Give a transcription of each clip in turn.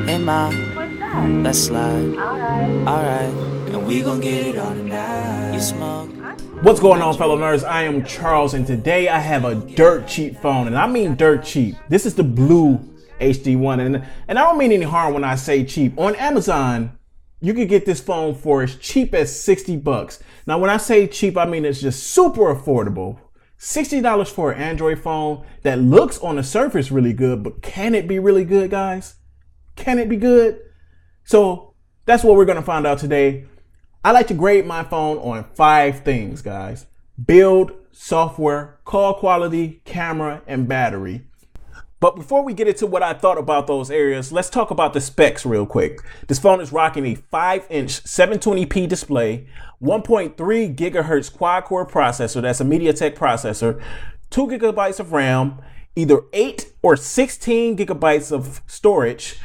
Hey ma, let's slide. Alright, and we gon' get it on tonight. You smoke. What's going on, fellow nerds? I am Charles, and today I have a dirt cheap phone, and I mean dirt cheap. This is the Blu HD R1, and I don't mean any harm when I say cheap. On Amazon, you can get this phone for as cheap as 60 bucks. Now, when I say cheap, I mean it's just super affordable. $60 for an Android phone that looks on the surface really good, but can it be really good, guys? Can it be good? So that's what we're gonna find out today. I like to grade my phone on 5 things, guys: build, software, call quality, camera, and battery. But before we get into what I thought about those areas, let's talk about the specs real quick. This phone is rocking a 5-inch 720p display, 1.3 gigahertz quad-core processor, that's a MediaTek processor, 2 gigabytes of RAM, either 8 or 16 gigabytes of storage,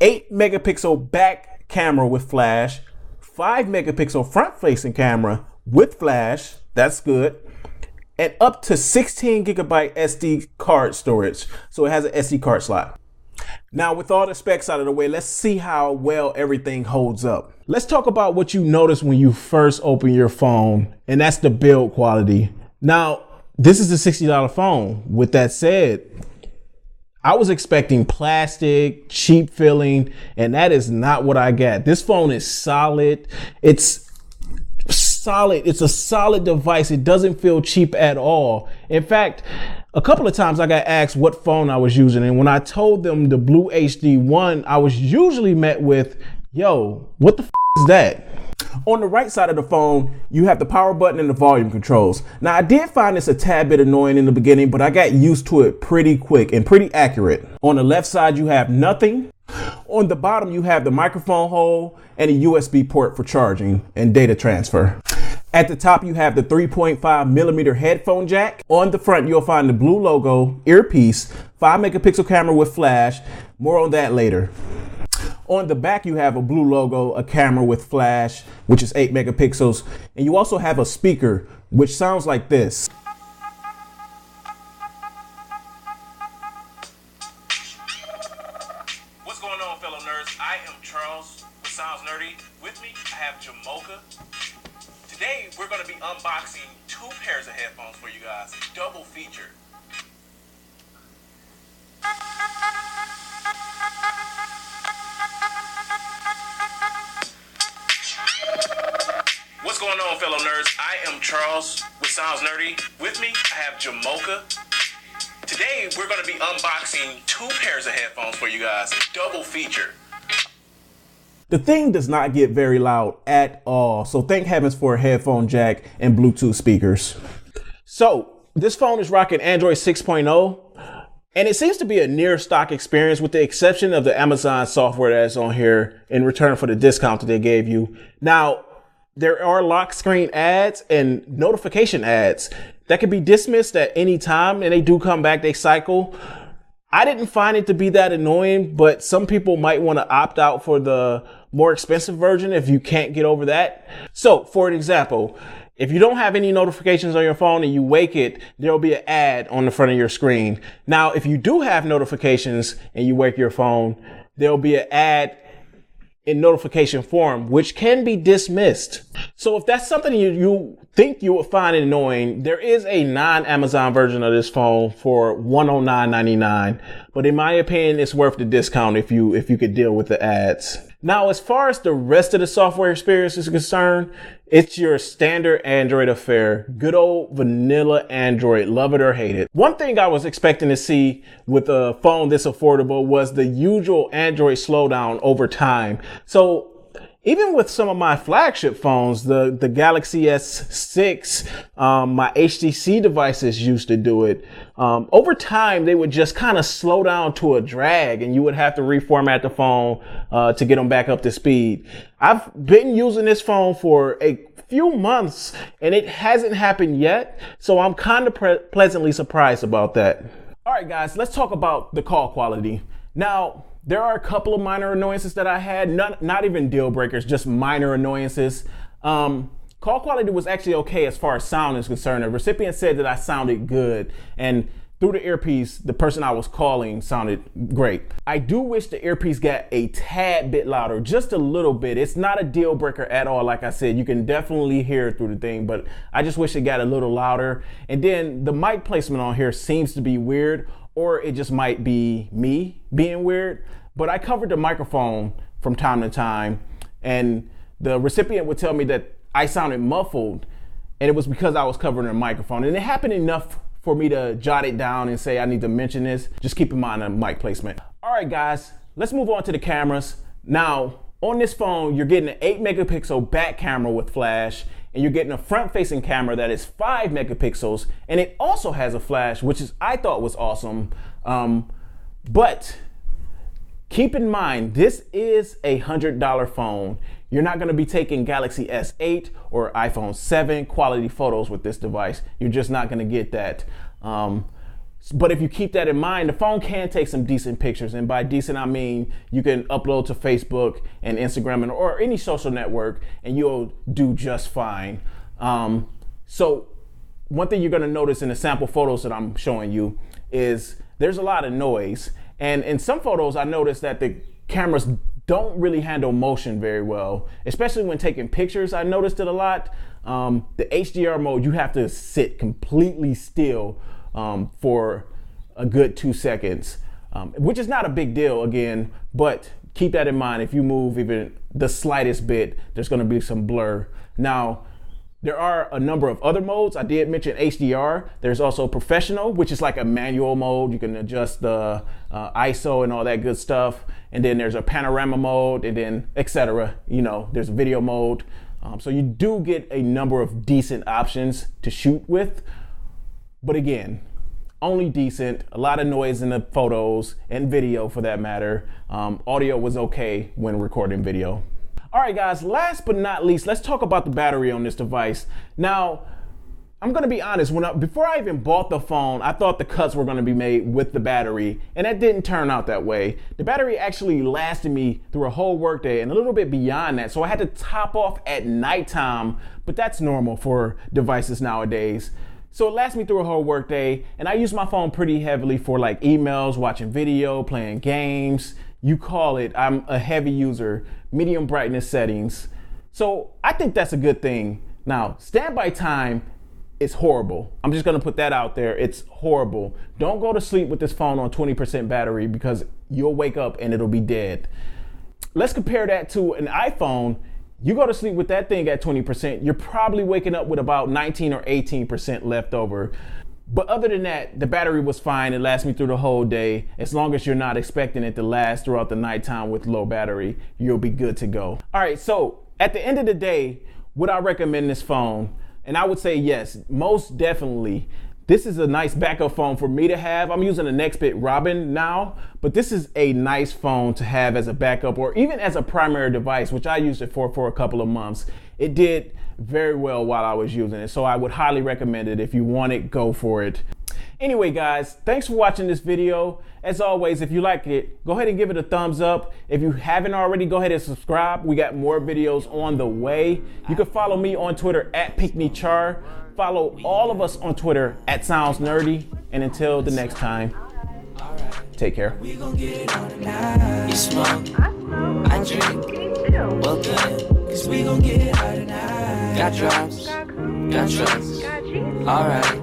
8 megapixel back camera with flash, 5 megapixel front facing camera with flash, that's good, and up to 16 gigabyte SD card storage. So it has an SD card slot. Now, with all the specs out of the way, let's see how well everything holds up. Let's talk about what you notice when you first open your phone, and that's the build quality. Now, this is a $60 phone. With that said, I was expecting plastic, cheap feeling, and that is not what I got. This phone is solid. It's solid. It's a solid device. It doesn't feel cheap at all. In fact, a couple of times I got asked what phone I was using, and when I told them the Blu HD R1, I was usually met with, yo, what the is that? On the right side of the phone, you have the power button and the volume controls. Now, I did find this a tad bit annoying in the beginning, but I got used to it pretty quick and pretty accurate. On the left side, you have nothing. On the bottom, you have the microphone hole and a USB port for charging and data transfer. At the top, you have the 3.5 millimeter headphone jack. On the front, you'll find the Blu logo, earpiece, 5 megapixel camera with flash. More on that later. On the back, you have a Blu logo, a camera with flash, which is 8 megapixels. And you also have a speaker, which sounds like this. What's going on, fellow nerds? I am Charles with Sounds Nerdy. With me, I have Jamocha. Today, we're going to be unboxing 2 pairs of headphones for you guys. Double feature. What's going on, fellow nerds? I am Charles with Sounds Nerdy. With me, I have Jamocha. Today, we're going to be unboxing 2 pairs of headphones for you guys. Double feature. The thing does not get very loud at all, so thank heavens for a headphone jack and Bluetooth speakers. So, this phone is rocking Android 6.0, and it seems to be a near stock experience with the exception of the Amazon software that's on here in return for the discount that they gave you. Now, there are lock screen ads and notification ads that can be dismissed at any time, and they do come back, they cycle. I didn't find it to be that annoying, but some people might want to opt out for the more expensive version if you can't get over that. So, for an example, if you don't have any notifications on your phone and you wake it, there'll be an ad on the front of your screen. Now, if you do have notifications and you wake your phone, there'll be an ad in notification form, which can be dismissed. So if that's something you think you will find annoying, there is a non-Amazon version of this phone for $109.99. But in my opinion, it's worth the discount if you could deal with the ads. Now, as far as the rest of the software experience is concerned, it's your standard Android affair. Good old vanilla Android, love it or hate it. One thing I was expecting to see with a phone this affordable was the usual Android slowdown over time. So even with some of my flagship phones, the Galaxy S6, my HTC devices used to do it. Over time, they would just kind of slow down to a drag and you would have to reformat the phone to get them back up to speed. I've been using this phone for a few months and it hasn't happened yet. So I'm kind of pleasantly surprised about that. All right, guys, let's talk about the call quality. Now, there are a couple of minor annoyances that I had, not even deal breakers, just minor annoyances. Call quality was actually okay as far as sound is concerned. The recipient said that I sounded good, and through the earpiece, the person I was calling sounded great. I do wish the earpiece got a tad bit louder, just a little bit. It's not a deal breaker at all. Like I said, you can definitely hear it through the thing, but I just wish it got a little louder. And then the mic placement on here seems to be weird, or it just might be me being weird. But I covered the microphone from time to time, and the recipient would tell me that I sounded muffled, and it was because I was covering the microphone. And it happened enough for me to jot it down and say I need to mention this. Just keep in mind the mic placement. All right, guys, let's move on to the cameras. Now, on this phone, you're getting an 8 megapixel back camera with flash, and you're getting a front-facing camera that is 5 megapixels, and it also has a flash, which I thought was awesome. But keep in mind, this is a $100 phone. You're not gonna be taking Galaxy S8 or iPhone 7 quality photos with this device. You're just not gonna get that. But if you keep that in mind, the phone can take some decent pictures. And by decent, I mean you can upload to Facebook and Instagram or any social network, and you'll do just fine. So one thing you're gonna notice in the sample photos that I'm showing you is there's a lot of noise. And in some photos, I noticed that the cameras don't really handle motion very well, especially when taking pictures. I noticed it a lot. The HDR mode, you have to sit completely still for a good 2 seconds, which is not a big deal again, but keep that in mind. If you move even the slightest bit, there's gonna be some blur. Now, there are a number of other modes. I did mention HDR. There's also professional, which is like a manual mode. You can adjust the ISO and all that good stuff. And then there's a panorama mode, and then etc. You know, there's a video mode. So you do get a number of decent options to shoot with. But again, only decent. A lot of noise in the photos and video for that matter. Audio was okay when recording video. All right, guys, last but not least, let's talk about the battery on this device. Now, I'm gonna be honest, before I even bought the phone, I thought the cuts were gonna be made with the battery, and that didn't turn out that way. The battery actually lasted me through a whole workday and a little bit beyond that, so I had to top off at nighttime, but that's normal for devices nowadays. So it lasts me through a whole workday, and I use my phone pretty heavily for like emails, watching video, playing games. You call it, I'm a heavy user, medium brightness settings. So I think that's a good thing. Now, standby time is horrible. I'm just gonna put that out there. It's horrible. Don't go to sleep with this phone on 20% battery because you'll wake up and it'll be dead. Let's compare that to an iPhone. You go to sleep with that thing at 20%, you're probably waking up with about 19 or 18% left over. But other than that, the battery was fine. It lasts me through the whole day. As long as you're not expecting it to last throughout the nighttime with low battery, you'll be good to go. All right, so at the end of the day, would I recommend this phone? And I would say yes, most definitely. This is a nice backup phone for me to have. I'm using a Nextbit Robin now, but this is a nice phone to have as a backup or even as a primary device, which I used it for a couple of months. It did very well while I was using it, so I would highly recommend it. If you want it, go for it. Anyway, guys, thanks for watching this video. As always, if you like it, go ahead and give it a thumbs up. If you haven't already, go ahead and subscribe. We got more videos on the way. You can follow me on Twitter at PickneyChar. Follow all of us on Twitter at Sounds Nerdy. And until the next time, take care. We gon' get it on tonight. You smoke, I drink, well good, cause we gon' get it on tonight. Got drops, got trust, alright.